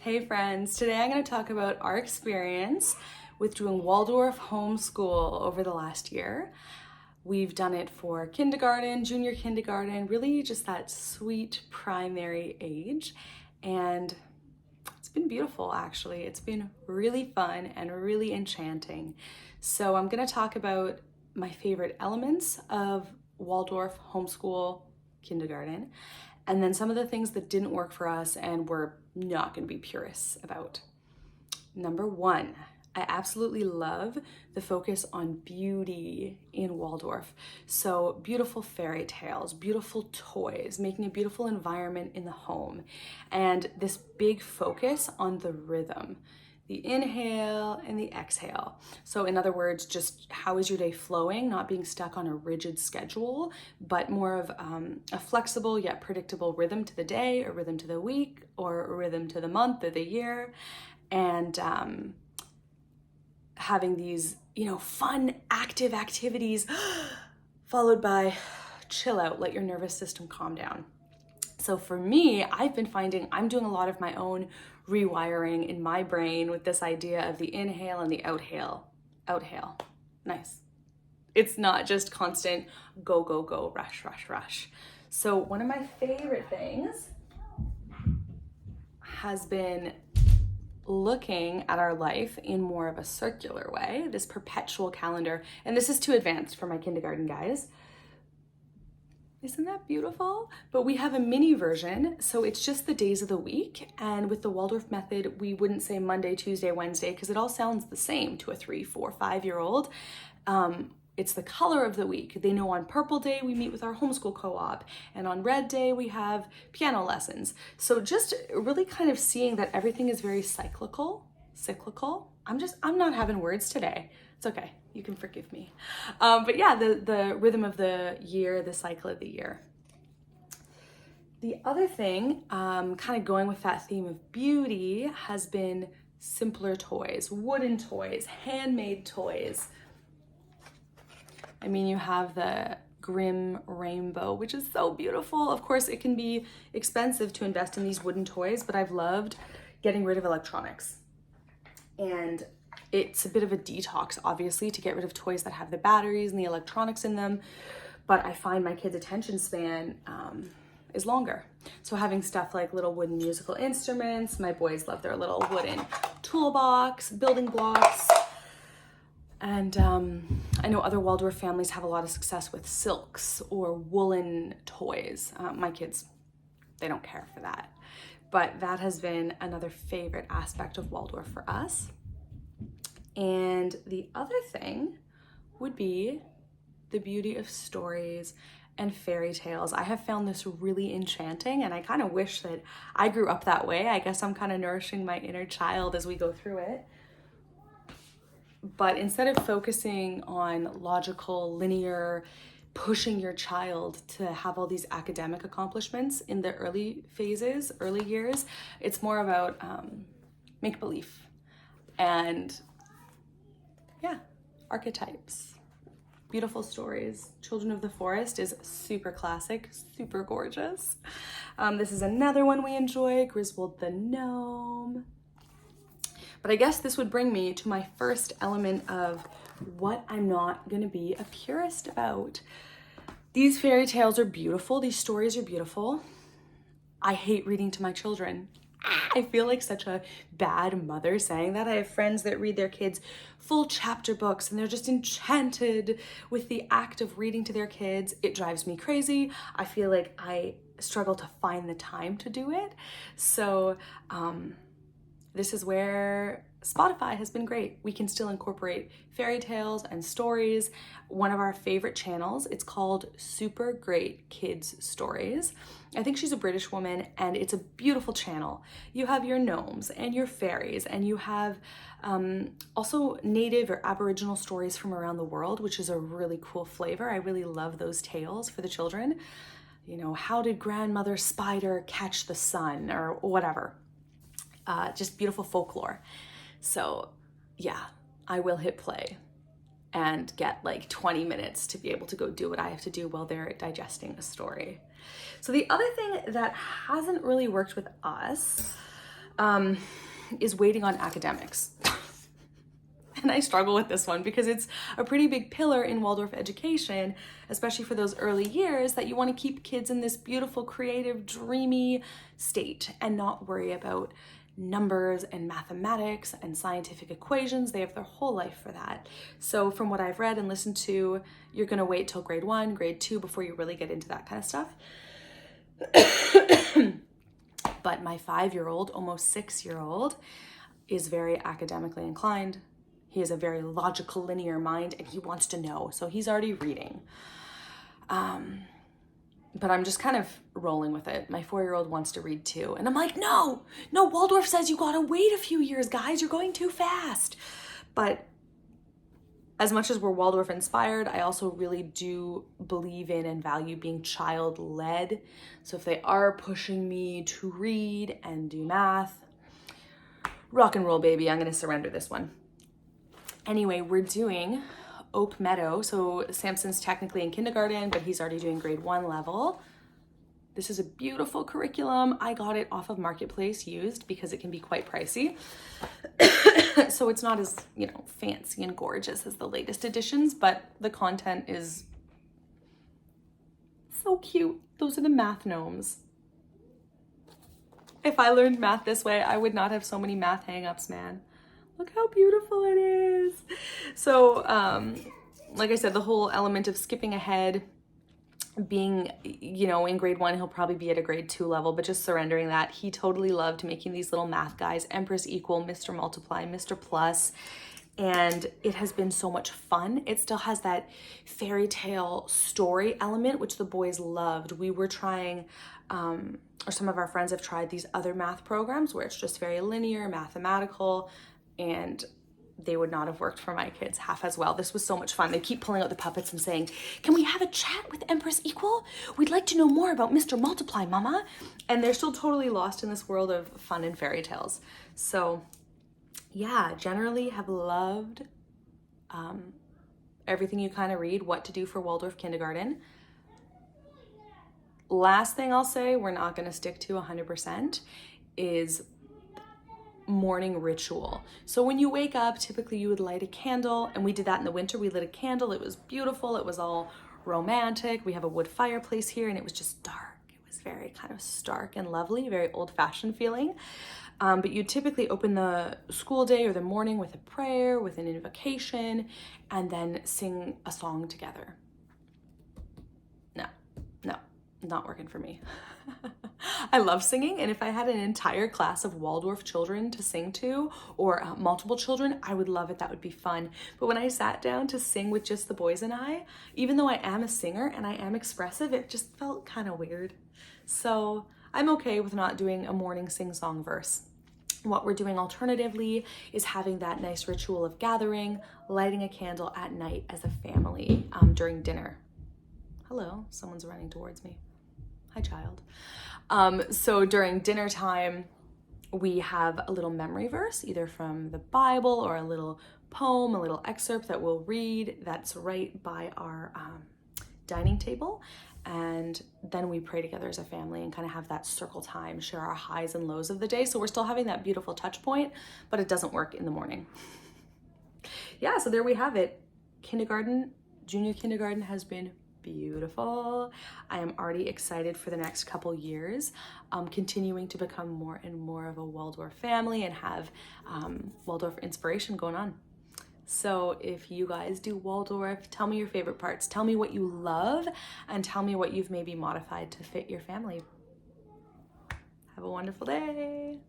Hey friends, today I'm going to talk about our experience with doing Waldorf homeschool over the last year. We've done it for kindergarten, junior kindergarten, really just that sweet primary age. And it's been beautiful actually. It's been really fun and really enchanting. So I'm going to talk about my favorite elements of Waldorf homeschool kindergarten, and then some of the things that didn't work for us and we're not going to be purists about. Number one, I absolutely love the focus on beauty in Waldorf. So beautiful fairy tales, beautiful toys, making a beautiful environment in the home, and this big focus on the rhythm. The inhale and the exhale. So in other words, just how is your day flowing, not being stuck on a rigid schedule, but more of a flexible yet predictable rhythm to the day, a rhythm to the week, or a rhythm to the month or the year. And having these, fun, active activities followed by chill out, let your nervous system calm down. So for me, I've been finding I'm doing a lot of my own rewiring in my brain with this idea of the inhale and the outhale. Outhale. Nice. It's not just constant go, go, go, rush, rush, rush. So one of my favorite things has been looking at our life in more of a circular way, this perpetual calendar. And this is too advanced for my kindergarten guys. Isn't that beautiful? But we have a mini version, so it's just the days of the week. And with the Waldorf method, we wouldn't say Monday, Tuesday, Wednesday, because it all sounds the same to a 3, 4, 5-year-old. It's the color of the week. They know on purple day, we meet with our homeschool co-op, and on red day, we have piano lessons. So just really kind of seeing that everything is very cyclical. I'm not having words today. It's okay. You can forgive me. But yeah, the rhythm of the year, the cycle of the year. The other thing, kind of going with that theme of beauty, has been simpler toys, wooden toys, handmade toys. I mean, you have the Grimm rainbow, which is so beautiful. Of course, it can be expensive to invest in these wooden toys, but I've loved getting rid of electronics. And it's a bit of a detox, obviously, to get rid of toys that have the batteries and the electronics in them. But I find my kids' attention span is longer. So having stuff like little wooden musical instruments, my boys love their little wooden toolbox, building blocks. And I know other Waldorf families have a lot of success with silks or woolen toys. My kids, they don't care for that. But that has been another favorite aspect of Waldorf for us. And the other thing would be the beauty of stories and fairy tales. I have found this really enchanting, and I kind of wish that I grew up that way. I guess I'm kind of nourishing my inner child as we go through it. But instead of focusing on logical, linear, pushing your child to have all these academic accomplishments in the early phases, early years, it's more about make-believe and archetypes, beautiful stories. Children of the Forest is super classic, super gorgeous. This is another one we enjoy, Griswold the Gnome. But I guess this would bring me to my first element of what I'm not going to be a purist about. These fairy tales are beautiful. These stories are beautiful. I hate reading to my children. I feel like such a bad mother saying that. I have friends that read their kids full chapter books and they're just enchanted with the act of reading to their kids. It drives me crazy. I feel like I struggle to find the time to do it. So this is where Spotify has been great. We can still incorporate fairy tales and stories. One of our favorite channels, it's called Super Great Kids Stories. I think she's a British woman, and it's a beautiful channel. You have your gnomes and your fairies, and you have also native or Aboriginal stories from around the world, which is a really cool flavor. I really love those tales for the children. How did grandmother spider catch the sun, or whatever. Just beautiful folklore. So yeah, I will hit play and get like 20 minutes to be able to go do what I have to do while they're digesting a story. So the other thing that hasn't really worked with us is waiting on academics. And I struggle with this one because it's a pretty big pillar in Waldorf education, especially for those early years, that you want to keep kids in this beautiful, creative, dreamy state and not worry about numbers and mathematics and scientific equations. They have their whole life for that. So from what I've read and listened to, you're going to wait till grade 1, grade 2 before you really get into that kind of stuff. But my 5-year-old, almost 6-year-old, is very academically inclined. He has a very logical, linear mind, and he wants to know. So he's already reading. But I'm just kind of rolling with it. My 4-year-old wants to read too. And I'm like, no, Waldorf says you gotta wait a few years, guys. You're going too fast. But as much as we're Waldorf inspired, I also really do believe in and value being child-led. So if they are pushing me to read and do math, rock and roll, baby. I'm gonna surrender this one. Anyway, we're doing Oak Meadow. So Samson's technically in kindergarten, but he's already doing grade 1 level. This is a beautiful curriculum. I got it off of Marketplace used because it can be quite pricey. So it's not as, fancy and gorgeous as the latest editions, but the content is so cute. Those are the math gnomes. If I learned math this way, I would not have so many math hang-ups, man. Look how beautiful it is. So, like I said, the whole element of skipping ahead, being, in grade 1, he'll probably be at a grade 2 level, but just surrendering that. He totally loved making these little math guys, Empress Equal, Mr. Multiply, Mr. Plus, and it has been so much fun. It still has that fairy tale story element, which the boys loved. We were trying, or some of our friends have tried these other math programs where it's just very linear, mathematical, and they would not have worked for my kids half as well. This was so much fun. They keep pulling out the puppets and saying, can we have a chat with Empress Equal? We'd like to know more about Mr. Multiply, Mama. And they're still totally lost in this world of fun and fairy tales. So yeah, generally have loved everything you kind of read, What to Do for Waldorf Kindergarten. Last thing I'll say, we're not going to stick to 100%, is morning ritual. So when you wake up, typically you would light a candle, and we did that in the winter. We lit a candle. It was beautiful. It was all romantic. We have a wood fireplace here, and it was just dark. It was very kind of stark and lovely, very old-fashioned feeling. But you typically open the school day or the morning with a prayer, with an invocation, and then sing a song together. No, not working for me. I love singing, and if I had an entire class of Waldorf children to sing to, or multiple children, I would love it. That would be fun. But when I sat down to sing with just the boys and I, even though I am a singer and I am expressive, it just felt kind of weird. So I'm okay with not doing a morning sing-song verse. What we're doing alternatively is having that nice ritual of gathering, lighting a candle at night as a family during dinner. Hello, someone's running towards me. Hi, child. So during dinner time, we have a little memory verse, either from the Bible or a little poem, a little excerpt that we'll read that's right by our dining table. And then we pray together as a family and kind of have that circle time, share our highs and lows of the day. So we're still having that beautiful touch point, but it doesn't work in the morning. Yeah, so there we have it. Kindergarten, junior kindergarten has been beautiful. I am already excited for the next couple years, continuing to become more and more of a Waldorf family and have Waldorf inspiration going on. So if you guys do Waldorf, tell me your favorite parts. Tell me what you love, and tell me what you've maybe modified to fit your family. Have a wonderful day.